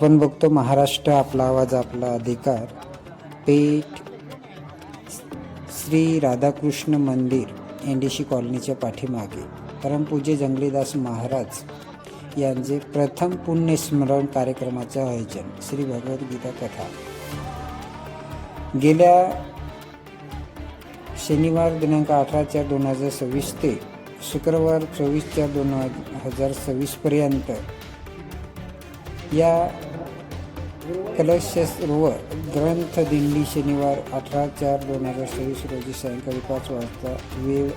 आपण बघतो महाराष्ट्र आपला आवाज आपला अधिकार पेठ श्री राधाकृष्ण मंदिर एनडीसी कॉलनीच्या पाठीमागे परमपूज्य जंगलीदास महाराज यांचे प्रथम पुण्यस्मरण कार्यक्रमाचे आयोजन श्री भगवद्गीता कथा गेल्या शनिवार दिनांक 18/4/2026 ते शुक्रवार 24/4/2026 पर्यंत या कलशस्व ग्रंथ दिंडी शनिवार 18/4/2026 रोजी सायंकाळी 5 वाजता वेळ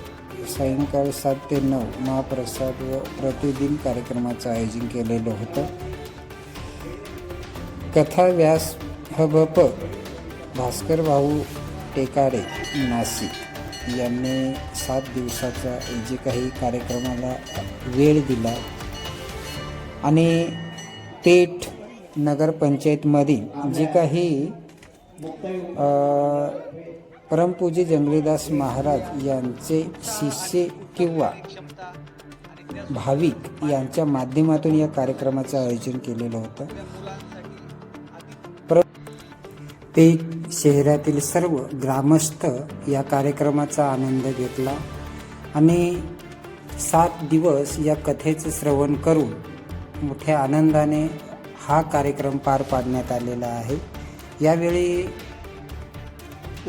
सायंकाळी 7 ते 9 महाप्रसाद व प्रतिदिन कार्यक्रमाचं आयोजन केलेलं होतं. कथा व्यास हबप भास्कर भाऊ टेकाडे नाशिक यांनी 7 दिवसाचा जे काही कार्यक्रमाला वेळ दिला आणि पेठ नगरपंचायतमधील जे काही परमपूज्य जंगलीदास महाराज यांचे शिष्य किंवा भाविक यांच्या माध्यमातून या कार्यक्रमाचं आयोजन केलेलं होतं. पेठ शहरातील सर्व ग्रामस्थ या कार्यक्रमाचा आनंद घेतला आणि 7 दिवस या कथेचं श्रवण करून मोठ्या आनंदाने हा कार्यक्रम पार पाडण्यात आलेला आहे. यावेळी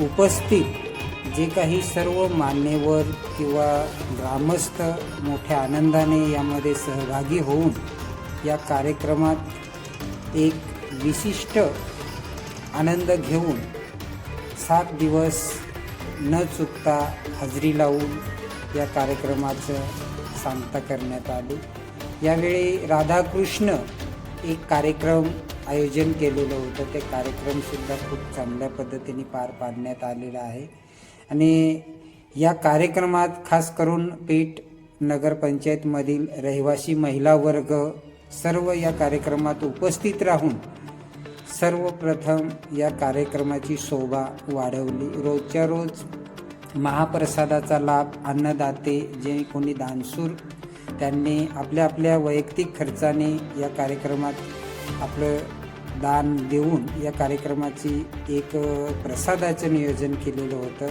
उपस्थित जे काही सर्व मान्यवर किंवा ग्रामस्थ मोठ्या आनंदाने यामध्ये सहभागी होऊन या कार्यक्रमात एक विशिष्ट आनंद घेऊन 7 दिवस न चुकता हजेरी लावून या कार्यक्रमाचं सांगता करण्यात आली. यावेळी राधाकृष्ण एक कार्यक्रम आयोजन केलेलं होतं. ते कार्यक्रमसुद्धा खूप चांगल्या पद्धतीने पार पाडण्यात आलेला आहे आणि या कार्यक्रमात खास करून पेठ नगरपंचायतमधील रहिवासी महिला वर्ग सर्व या कार्यक्रमात उपस्थित राहून सर्वप्रथम या कार्यक्रमाची शोभा वाढवली. रोजच्या रोज महाप्रसादाचा लाभ अन्नदाते जे कोणी दानशूर त्यांनी आपल्या आपल्या वैयक्तिक खर्चाने या कार्यक्रमात आपलं दान देऊन या कार्यक्रमाची एक प्रसादाचं नियोजन केलेलं होतं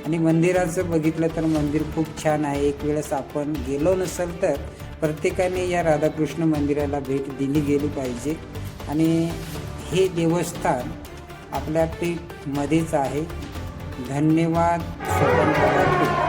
आणि मंदिराचं बघितलं तर मंदिर खूप छान आहे. एक वेळेस आपण गेलो नसेल तर प्रत्येकाने या राधाकृष्ण मंदिराला भेट दिली गेली पाहिजे आणि हे देवस्थान आपल्या पेठमध्येच आहे. धन्यवाद. स्वतंत्र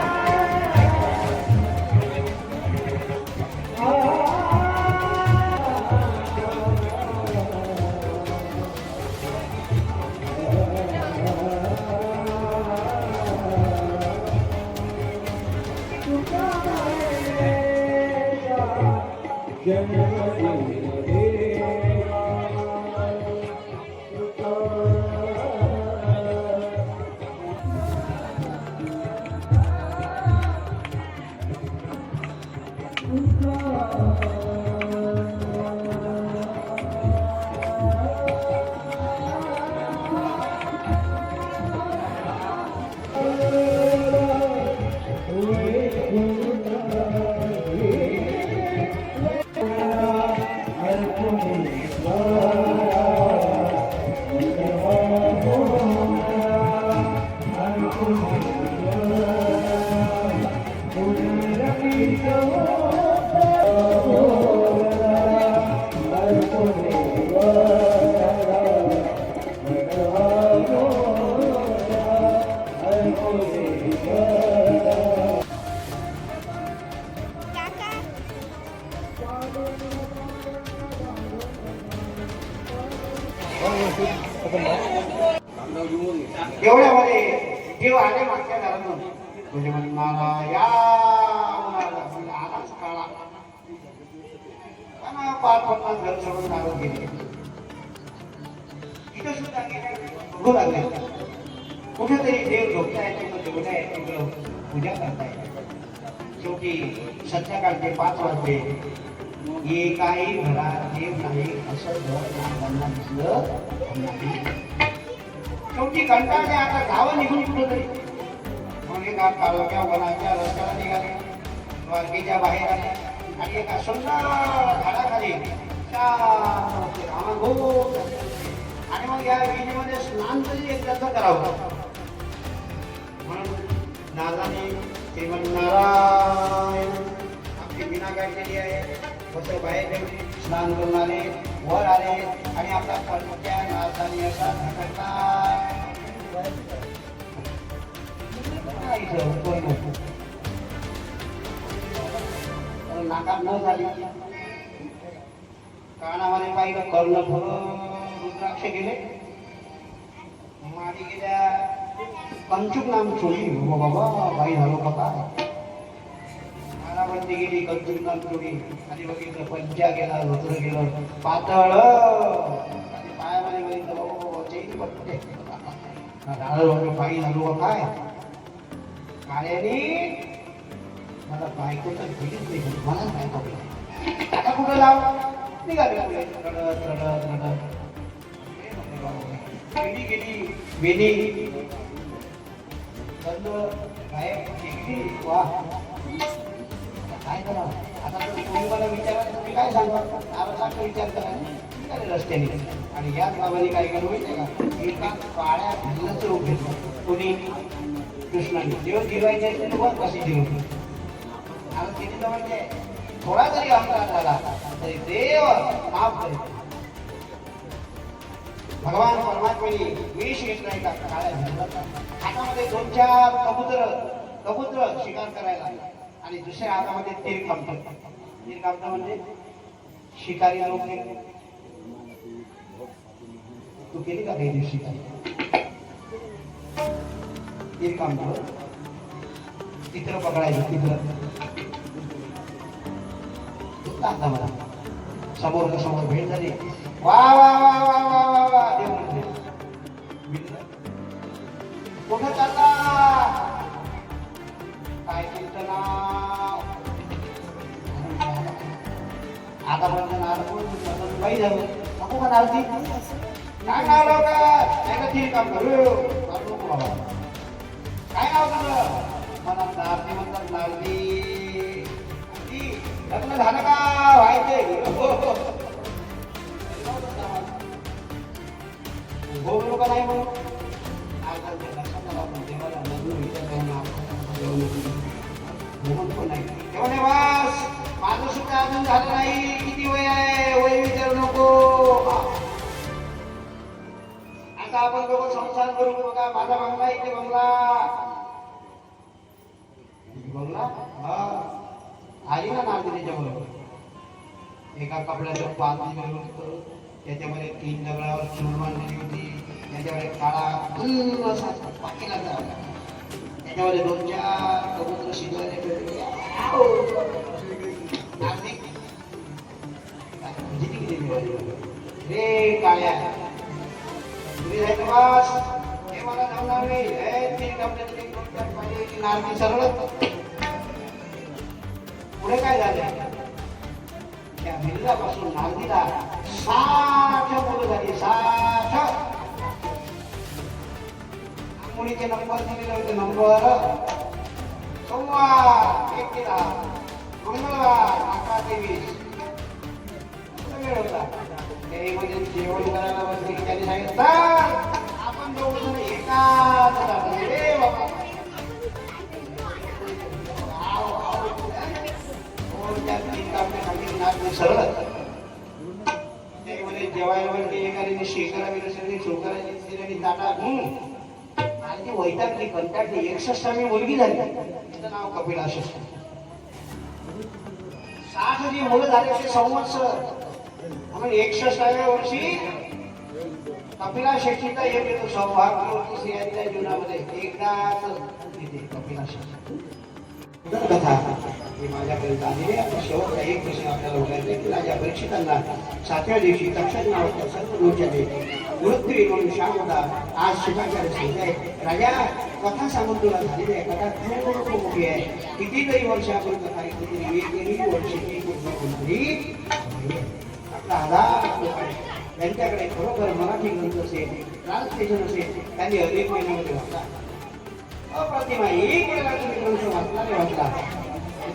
एवढ्यामध्ये देव आले मागच्या दारातून म्हणजे म्हणणारा या आलाच काळा आणि 5-50 घर सोडून चालत गेले. इथं सुद्धा गेले लागले कुठेतरी देव झोपताय जेवढ्या पूजा करताय. शेवटी संध्याकाळचे 5 वाजले. एकाही घरात देव नाही असं घर दिसलं. शेवटी कंटाळले. आता गावं निघून कुठं तरी एका काळोख्या वनाच्या रस्त्याला निघाले. द्वारकेच्या बाहेर आले आणि एका सुंदर झाडाखाली शांत रामाभोग. आणि मग या विहिरीमध्ये स्नान तरी एकदाचं करावं. म्हणून नारदाने श्रीमन्नारायण आपली विना काय केली आहे. फक्त बाहेर ठेवली, स्नान करून आले, वर आले आणि आपला पलक्या नारदाने असा ढकलला. नाकात न झाली, कानामध्ये पाहिलं, कर्ण रुद्राक्ष गेले, माडी गेल्या, कंचूक नाम चोरी. बाबा बाई झालो बघा. कानाबंदी गेली, कंचूक नाम चोरी. आणि बघितलं पंचा गेला, रुद्र गेलं, पातळ. पायामध्ये बघितलं बाबा चैन पडते. बाई झालो काय काळ्याने मला बायको तर भेटत नाही, मला बायको आता कुठं लाव निघाले पुढे रडत रडत रडत. वेणी गेली, वेणी बंद गायब गेली. वा काय करा आता. तर कोणी मला विचारलं तुम्ही काय सांगा, नारदाचा विचार करा निघाले रस्त्याने. आणि याच बाबाने काय केलं माहिती आहे का, एका काळ्या भिल्लाचं रूप घेतलं. कोणी कृष्णाने. देव जिरवायचे कशी जिरवली. आणि तिथे म्हणजे थोडा जरी अहंकार झाला तरी देव माफ करेल. भगवान परमात्म्याने विष घेतलाय का काळ्या भिल्लाचा. हातामध्ये 2-4 कबूतर शिकार करायला आणि दुसऱ्या हातामध्ये तीर कामतं म्हणजे शिकारी लोक. तू केली का काही दिवशी तीर कामतं तित्र पकडायचं. तित्र मला समोर भेट झाली. वा वा वा वा वा वा वा देव म्हणते कुठं चालला काय तुमचं नाव. आता पण बाई झालं नको का नारदी काय नाव लाव का तीर काम करू नको बाबा. काय नाव तुझं. मला नारदी म्हणतात. नारदी लग्न झालं का व्हायचंय. बोललो का नाही म्हणून बस माझं सुद्धा अजून झालं नाही. किती वय आहे, वय विचारू नको. आता आपण लोक संसार करू बघा. माझा बंगला इथे बंगला आली ना नारदीच्या बरोबर. एका कपड्याचं पाती बनवलं होतं, त्याच्यामध्ये 3 दगडावर चूल मांडलेली होती. त्याच्यावर काळा असा पाकी लागला. त्याच्यामध्ये 2-4 कबूतर शिजवायला ठेवले. रे काळ्या तुम्ही जायचं बस. हे मला जमणार नाही. हे 3 कपड्यातले 2-4 पाहिजे की नारदी सरळ. पुढे काय झालं, त्या भिल्लापासून नारदीला 60 मुलं झाली. 60 मुलीचे नंबर दिलेले होते. नंबर सोमवार 1 केला, मंगळवार 11-23 वेळ होता. म्हणजे जेवण करायला बसले की त्यांनी सांगितलं आपण दोघं एकाच सरळ त्यामध्ये जेवायला वगैरे एखाद्याने शेकाला विरसली चोकाला ताटा आणि ती वैतागली कंटाळली. 61 मुलगी झाली. तिचं नाव कपिला. 60 जी मुलं झाली संवत्सर म्हणून 61व्या वर्षी कपिला शेट्टीचा एक येतो सौभाग्य स्त्रियांच्या जीवनामध्ये एकदाच येते कपिला शेट्टी. कथा ही माझ्यापर्यंत आलेली आहे. शेवटचा एक प्रश्न आपल्याला उठायचा की राजा परीक्षितांना 7व्या दिवशी तक्षक नावाच्या सर्व लोचने मृत्यू म्हणून शाम होता. आज शुभाचार्य सांगताय राजा कथा सांगून तुला झालेली आहे. कथा खूप मोठी आहे. कितीतरी वर्ष आपण कथा ऐकली, एक वर्षाची आपला 1000 लोक आहेत. त्यांच्याकडे खरोखर मराठी ग्रंथ असेल, ट्रान्सलेशन असेल, त्यांनी अनेक महिन्यामध्ये वाचला. अप्रतिमा एक वेळा तुम्ही ग्रंथ वाचला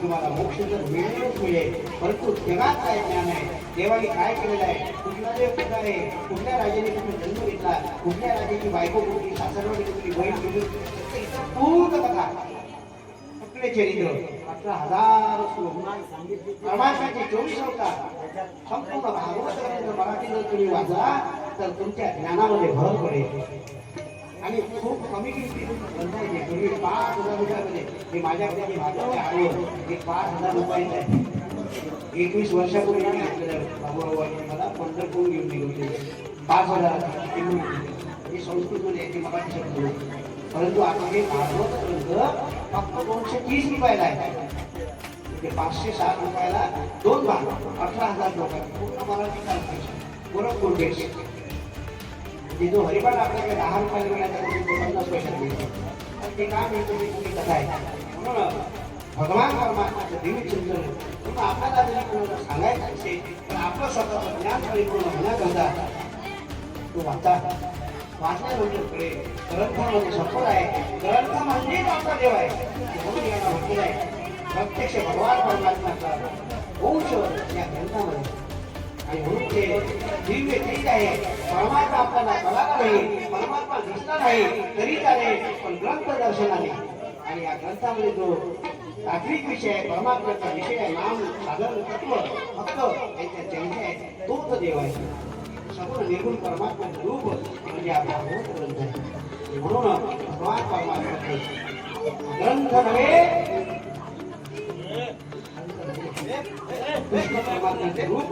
तुम्हाला मोक्ष तर मिळेलच मिळेल. परंतु जगात काय ज्ञान आहे, देवाने काय केलेलं आहे, कुठला देव कुठला आहे, कुठल्या राजाने कुठे जन्म घेतला, कुठल्या राजाची बायको कुठली, सासरवाडी कुठली, बहीण कुठली, पूर्ण कथा, कुठले चरित्र, 18,000 श्लोक, परमात्म्याचे 24 अवतार, संपूर्ण भागवत ग्रंथ मराठी जर तुम्ही वाचला तर तुमच्या ज्ञानामध्ये भर पडेल. आणि खूप कमी किमतीत ग्रंथाचे पूर्वी 5,000 रुपयामध्ये हे माझ्याकडे जे भागवत आहे हे 5,000 रुपयाचं आहे. 21 वर्षापूर्वी मी आपल्याला बाबूरावांनी मला पंढरपूर घेऊन गेले होते. 5,000 हे संस्कृतमध्ये आहे, ते मराठी शब्द होते. परंतु आता हे भागवत ग्रंथ फक्त 230 रुपयाला आहे. म्हणजे 507 रुपयाला 2 भाग, 18,000 लोकांचे पूर्ण मराठी ट्रान्सलेशन, गोरखपूर बेस. जो हरिपाठ आपल्याकडे 10 रुपयाला मिळायचा तो 50 पैशात मिळतो. तर ते काय मिळतो ती मोठी कथा आहे. म्हणून भगवान परमात्म्याचं दिव्य चिंतन म्हणून आपल्याला जरी कोणाला सांगायचं असेल तर आपलं स्वतःचं ज्ञान परिपूर्ण होण्याकरता तो वाचण्या म्हणजे ग्रंथामध्ये सफळ आहे. ग्रंथ म्हणजेच आपला देव आहे. म्हणून याला म्हटलेलं आहे प्रत्यक्ष भगवान परमात्म्याचा अंश या ग्रंथामध्ये. आणि म्हणून ते दिव्य तेज आहे. परमात्मा आपल्याला कळाला नाही, परमात्मा दिसला नाही तरी चालेल, पण ग्रंथ दर्शनाने. आणि या ग्रंथामध्ये जो तात्विक विषय आहे, परमात्म्याचा विषय आहे, नाम साधन तत्व फक्त त्याच्या चर्चा आहे, तोच देव आहे. सगळं निर्गुण परमात्म्याचं रूप म्हणजे आपला भागवत ग्रंथ आहे. म्हणून भगवान परमात्म्याचे ग्रंथ नव्हे कृष्ण परमात्म्याचे रूप.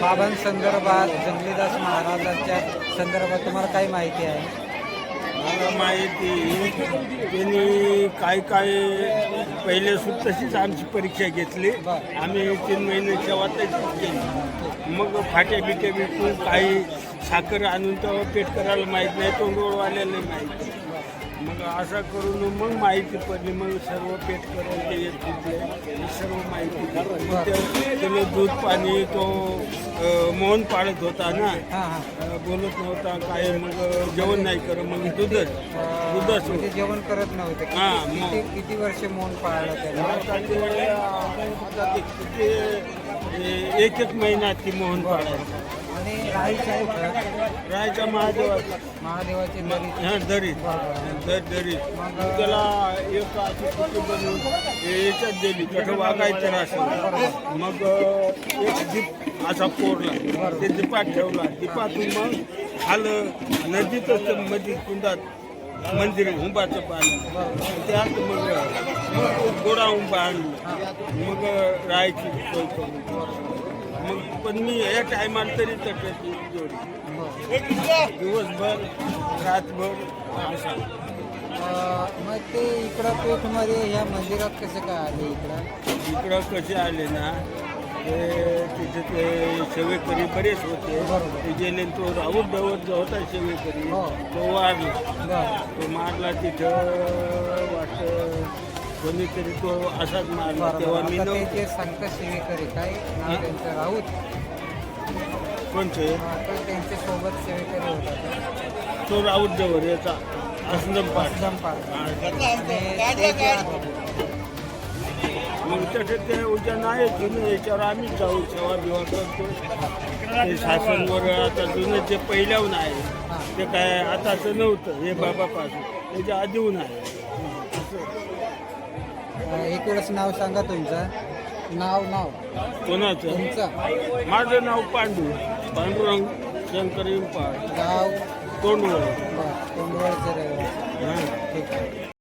बाबांसंदर्भात, जंगलीदास महाराजांच्या संदर्भात तुम्हाला काही माहिती आहे? मला माहिती त्यांनी काय पहिले सुद्धा तशीच आमची परीक्षा घेतली. आम्ही 3 महिने तेव्हा तशीच केली. मग फाट्या बिट्या विकून काही साखर आणून तेव्हा पेट करायला माहीत नाही, तोंडोळवाल्याला माहीत. मग असा करून मग माहिती पडली. मग सर्व पेट करायला ते येत तिथले ही सर्व माहिती. त्याला दूध पाणी तो मौन पाळत होता ना, बोलत नव्हता काय. मग जेवण नाही करत, मग दुधच जेवण करत नव्हते. किती वर्ष मौन पाळलं त्याला? एक महिन्यात ती मोहन पाळायला. आणि राहायचे आहे का? राहायच्या महादेवाचा महादेवाची दरी ह्या दरीत दरीत त्याला एक अशी कुटी बनवून याच्यात दिली कसं वागायचं असं मग एक दीप असा कोरला ते दीपात ठेवला दीपातून मग आलं नदीतच मध्ये कुंडात मंदिर हुंबाचं पाणी त्यात मग गोडा हुंबा आणला मग राहायची सोय करून मग पण मी या टायमाला तरी तटली जोडी दिवसभर रातभर असा मग ते इकडं पेठमध्ये ह्या मंदिरात कसं काय आले इकडं कसे आले ना ते तिथे ते सेवेकरी बरेच होते ते गेले तो राऊत डवत जो होता सेवेकरी तो वारला तो मारला तिथं वाटतं कोणीतरी तो असाच मारला तेव्हा मी ते सांगता सेवेकरी काय नाव त्यांचं राऊत कोणते त्यांच्या सोबत सेवेकरी होता तो राऊत जवळ याचा असलम पाठ मग तसे ते उद्या नाही जुने याच्यावर आम्ही जाऊ सेवा बिवा करतो ते शासनवर आता जुनं जे पहिल्याहून आहे ते काय आताचं नव्हतं हे बाबापासून त्याच्या आधीहून आहे एक वेळेस नाव सांगा तुमचं नाव कोणाचं तुमचं माझं नाव पांडुरंग शंकर इंपाळ गाव तोंडवळ तोंडवळचं रहिवासी. हां ठीक आहे